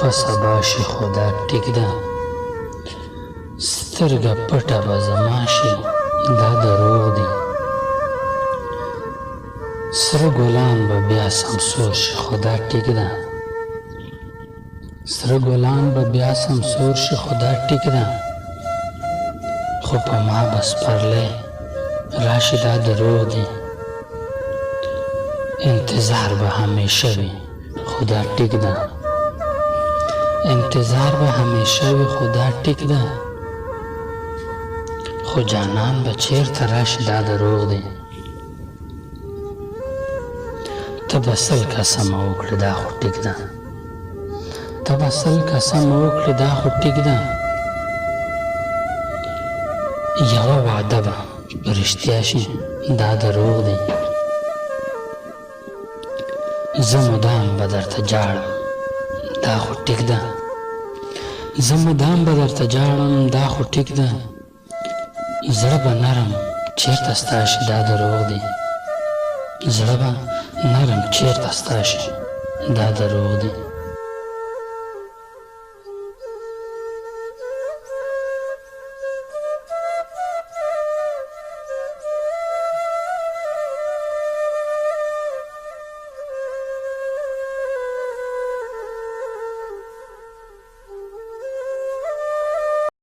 په سبا شي خو دا ټیک ده، سترګه پټه به زما شي دا دروغ دی. سره ګلان به بیا سمسور شي خو دا ټیک ده، سره ګلان به بیا سمسور شي خو دا ټیک ده. خو په ما به سپرلی راشي دا دروغ دی. انتظار به همیشه وي خو دا ټیک ده، انتظار به همیشه وي خو دا ټیک ده. خو جانان به چیرته راشي دا دروغ دی. ته به سل قسمه وکړې دا خو ټیک ده، ته به سل قسمه وکړې دا خو ټیک ده. یوه وعده به په رښتیا شي دا دروغ دی. زه مدام به درته جاړم دا خو ټیک ده، زه مدام به درته جاړم دا خو ټیک ده. زړه به نرم چیرته ستا شي دا دروغ دی، زړه به نرم چیرته ستا شي دا دروغ دی.